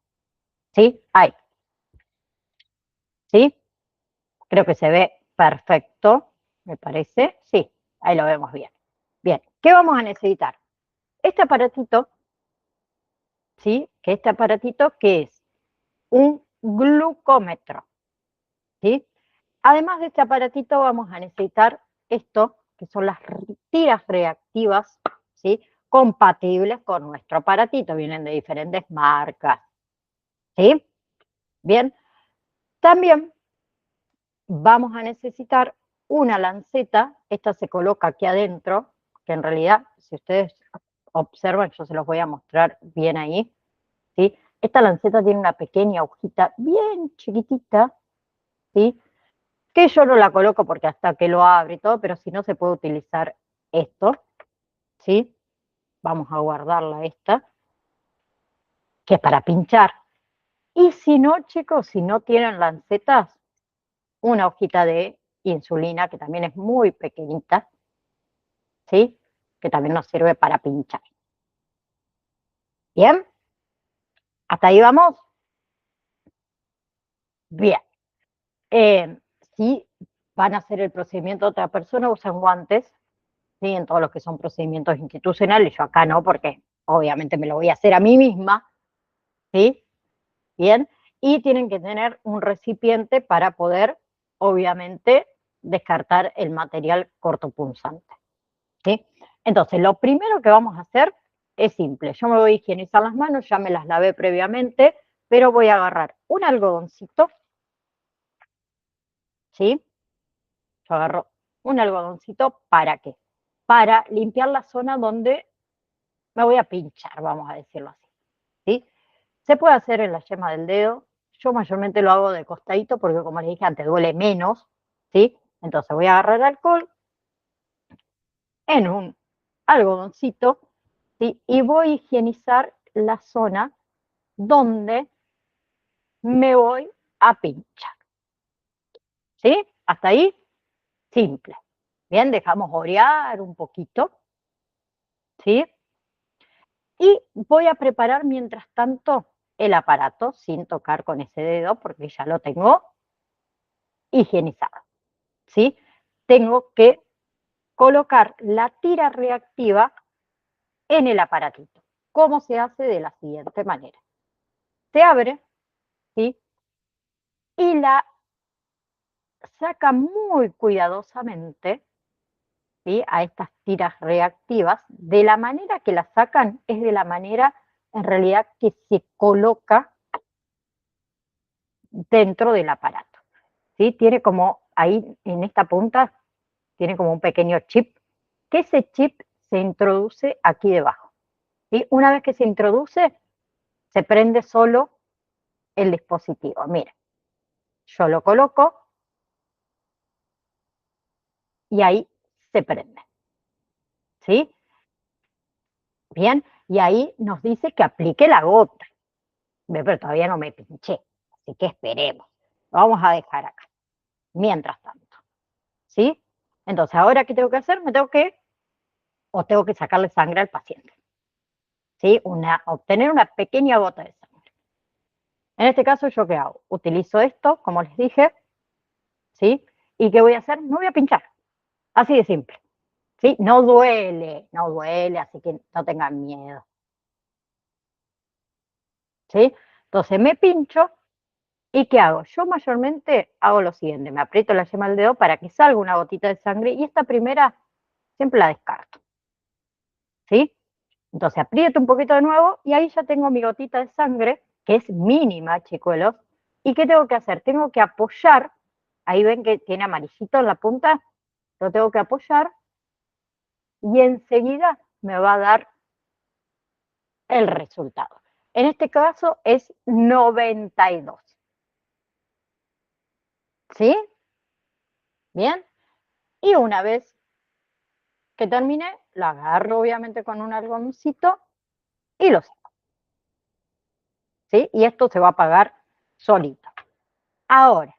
¿Sí? Ahí. ¿Sí? Creo que se ve perfecto, me parece. Sí, ahí lo vemos bien. Bien, ¿qué vamos a necesitar? Este aparatito, ¿sí? Que este aparatito, ¿qué es? Un glucómetro, ¿sí? Además de este aparatito vamos a necesitar esto, que son las tiras reactivas, ¿sí? Compatibles con nuestro aparatito, vienen de diferentes marcas, ¿sí? Bien, también vamos a necesitar una lanceta, esta se coloca aquí adentro, que en realidad, si ustedes observan, yo se los voy a mostrar bien ahí, ¿sí? Esta lanceta tiene una pequeña agujita bien chiquitita, ¿sí? Que yo no la coloco porque hasta que lo abre y todo, pero si no se puede utilizar esto, ¿sí? Vamos a guardarla esta, que es para pinchar. Y si no, chicos, si no tienen lancetas, una hojita de insulina, que también es muy pequeñita, ¿sí? Que también nos sirve para pinchar. ¿Bien? ¿Hasta ahí vamos? Bien. Si van a hacer el procedimiento de otra persona, usan guantes, ¿sí? En todos los que son procedimientos institucionales, yo acá no, porque obviamente me lo voy a hacer a mí misma, ¿sí? Bien, y tienen que tener un recipiente para poder, obviamente, descartar el material cortopunzante, ¿sí? Entonces, lo primero que vamos a hacer es simple. Yo me voy a higienizar las manos, ya me las lavé previamente, pero voy a agarrar un algodoncito, ¿sí? Yo agarro un algodoncito, ¿para qué? Para limpiar la zona donde me voy a pinchar, vamos a decirlo así, ¿sí? Se puede hacer en la yema del dedo. Yo mayormente lo hago de costadito porque, como les dije antes, duele menos, ¿sí? Entonces voy a agarrar alcohol en un algodoncito, ¿sí? Y voy a higienizar la zona donde me voy a pinchar, ¿sí? Hasta ahí, simple. Bien, dejamos orear un poquito, ¿sí? Y voy a preparar mientras tanto el aparato sin tocar con ese dedo porque ya lo tengo higienizado, ¿sí? Tengo que colocar la tira reactiva en el aparatito. ¿Cómo se hace? De la siguiente manera. Se abre, ¿sí? Y la saca muy cuidadosamente, ¿sí? A estas tiras reactivas. De la manera que la sacan es de la manera, en realidad, que se coloca dentro del aparato, ¿sí? Tiene como ahí en esta punta, tiene como un pequeño chip, que ese chip se introduce aquí debajo, ¿sí? Una vez que se introduce, se prende solo el dispositivo. Mira, yo lo coloco y ahí se prende, ¿sí? Bien, y ahí nos dice que aplique la gota. Pero todavía no me pinché, así que esperemos. Lo vamos a dejar acá, mientras tanto, ¿sí? Entonces, ¿ahora qué tengo que hacer? Tengo que sacarle sangre al paciente, ¿sí? Obtener una pequeña gota de sangre. En este caso, ¿yo qué hago? Utilizo esto, como les dije, ¿sí? ¿Y qué voy a hacer? Me voy a pinchar, así de simple, ¿sí? No duele, así que no tengan miedo, ¿sí? Entonces me pincho y ¿qué hago? Yo mayormente hago lo siguiente, me aprieto la yema del dedo para que salga una gotita de sangre y esta primera siempre la descarto, ¿sí? Entonces aprieto un poquito de nuevo y ahí ya tengo mi gotita de sangre, que es mínima, chicuelos. ¿Y qué tengo que hacer? Tengo que apoyar, ahí ven que tiene amarillito en la punta, lo tengo que apoyar y enseguida me va a dar el resultado. En este caso es 92. ¿Sí? Bien. Y una vez que termine, lo agarro obviamente con un algodoncito y lo saco. ¿Sí? Y esto se va a apagar solito. Ahora,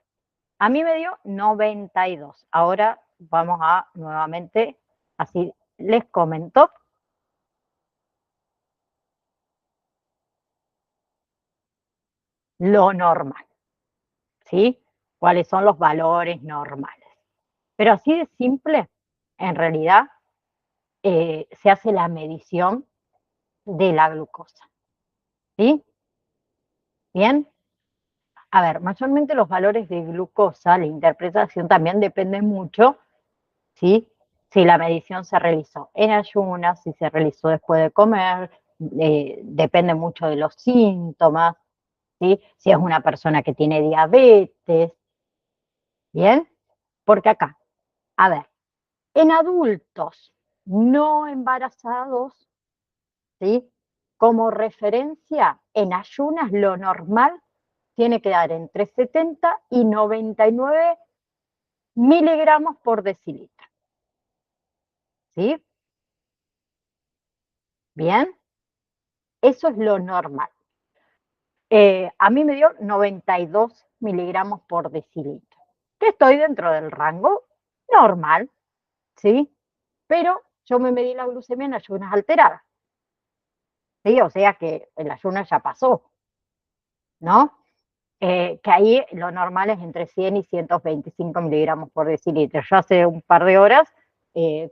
a mí me dio 92. Ahora vamos a nuevamente, así les comento, lo normal, ¿sí? ¿Cuáles son los valores normales? Pero así de simple, en realidad, se hace la medición de la glucosa, ¿sí? Bien. A ver, mayormente los valores de glucosa, la interpretación también depende mucho, ¿sí? Si la medición se realizó en ayunas, si se realizó después de comer, depende mucho de los síntomas, ¿sí? Si es una persona que tiene diabetes, ¿bien? Porque acá, a ver, en adultos no embarazados, ¿sí? Como referencia, en ayunas lo normal tiene que dar entre 70 y 99 miligramos por decilitro, ¿sí? Bien, eso es lo normal. A mí me dio 92 miligramos por decilitro, que estoy dentro del rango normal, ¿sí? Pero yo me medí la glucemia en ayunas alteradas, ¿sí? O sea que el ayuno ya pasó, ¿no? Que ahí lo normal es entre 100 y 125 miligramos por decilitro. Yo hace un par de horas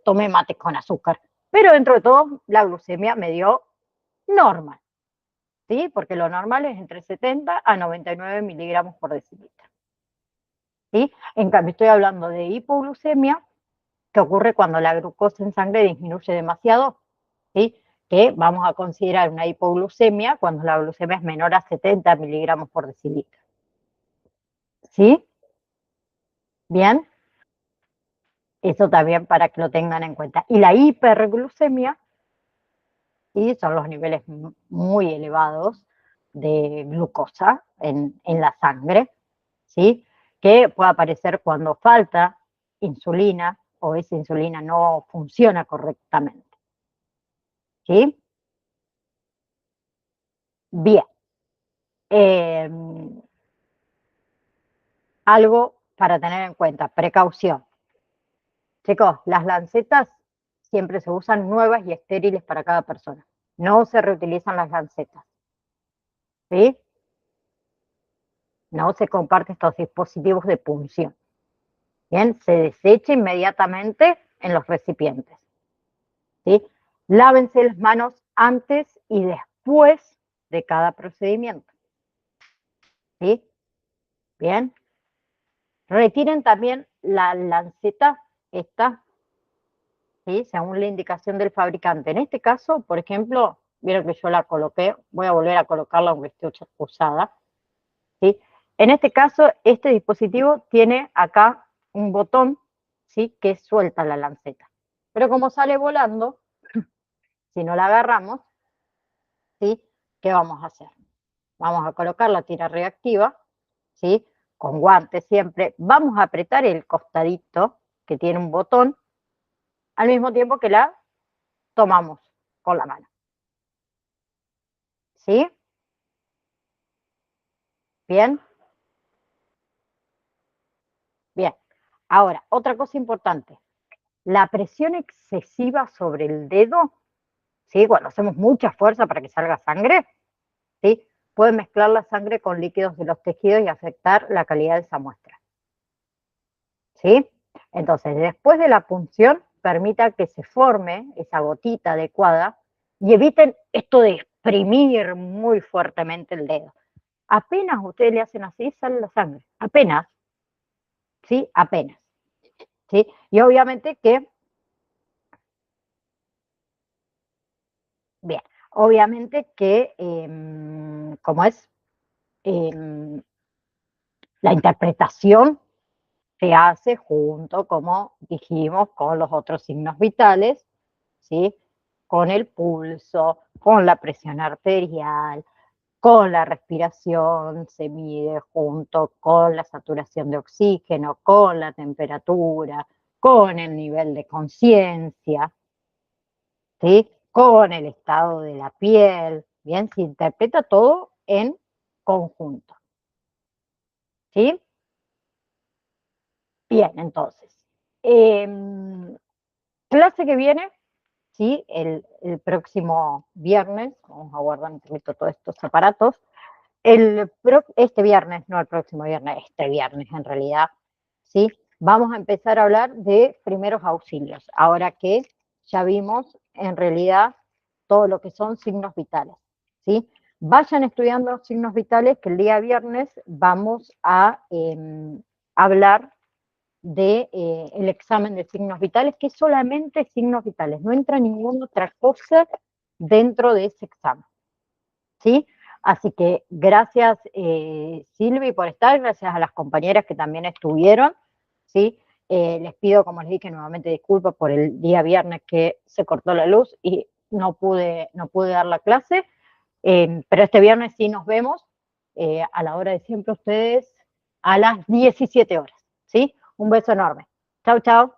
tomé mate con azúcar, pero dentro de todo la glucemia me dio normal, ¿sí? Porque lo normal es entre 70 a 99 miligramos por decilitro, ¿sí? En cambio, estoy hablando de hipoglucemia, que ocurre cuando la glucosa en sangre disminuye demasiado, ¿sí? Que vamos a considerar una hipoglucemia cuando la glucemia es menor a 70 miligramos por decilitro, ¿sí? Bien, eso también para que lo tengan en cuenta. Y la hiperglucemia, ¿sí? Son los niveles muy elevados de glucosa en la sangre, ¿sí? Que puede aparecer cuando falta insulina o esa insulina no funciona correctamente, ¿sí? Bien. Eh, Algo para tener en cuenta, precaución. Chicos, las lancetas siempre se usan nuevas y estériles para cada persona. No se reutilizan las lancetas, ¿sí? No se comparten estos dispositivos de punción. Bien, se desecha inmediatamente en los recipientes, ¿sí? Lávense las manos antes y después de cada procedimiento, ¿sí? Bien. Retiren también la lanceta esta, ¿sí? Según la indicación del fabricante. En este caso, por ejemplo, vieron que yo la coloqué, voy a volver a colocarla aunque esté usada, ¿sí? En este caso, este dispositivo tiene acá un botón, ¿sí? Que suelta la lanceta. Pero como sale volando, si no la agarramos, ¿sí? ¿Qué vamos a hacer? Vamos a colocar la tira reactiva, ¿sí? Con guantes siempre. Vamos a apretar el costadito que tiene un botón al mismo tiempo que la tomamos con la mano, ¿sí? Bien, bien. Ahora, otra cosa importante, la presión excesiva sobre el dedo, ¿sí? Cuando hacemos mucha fuerza para que salga sangre, ¿sí? Puede mezclar la sangre con líquidos de los tejidos y afectar la calidad de esa muestra, ¿sí? Entonces, después de la punción, permita que se forme esa gotita adecuada y eviten esto de exprimir muy fuertemente el dedo. Apenas ustedes le hacen así, sale la sangre, apenas, ¿sí? Apenas, ¿sí? Y obviamente que, bien, obviamente que, como es, la interpretación se hace junto, como dijimos, con los otros signos vitales, ¿sí? Con el pulso, con la presión arterial, con la respiración, se mide junto con la saturación de oxígeno, con la temperatura, con el nivel de conciencia, ¿sí? Con el estado de la piel, bien, se interpreta todo en conjunto, ¿sí? Bien, entonces, clase que viene, ¿sí? El próximo viernes, vamos a guardar un poquito todos estos aparatos. Este viernes, no el próximo viernes, este viernes en realidad, ¿sí? Vamos a empezar a hablar de primeros auxilios, ahora que ya vimos en realidad todo lo que son signos vitales, ¿sí? Vayan estudiando signos vitales, que el día viernes vamos a hablar de el examen de signos vitales, que es solamente signos vitales, no entra ninguna otra cosa dentro de ese examen, ¿sí? Así que gracias Silvi por estar, gracias a las compañeras que también estuvieron, ¿sí? Les pido, como les dije, nuevamente disculpas por el día viernes que se cortó la luz y no pude dar la clase, pero este viernes sí nos vemos a la hora de siempre ustedes a las 17 horas, ¿sí? Un beso enorme. Chau, chau.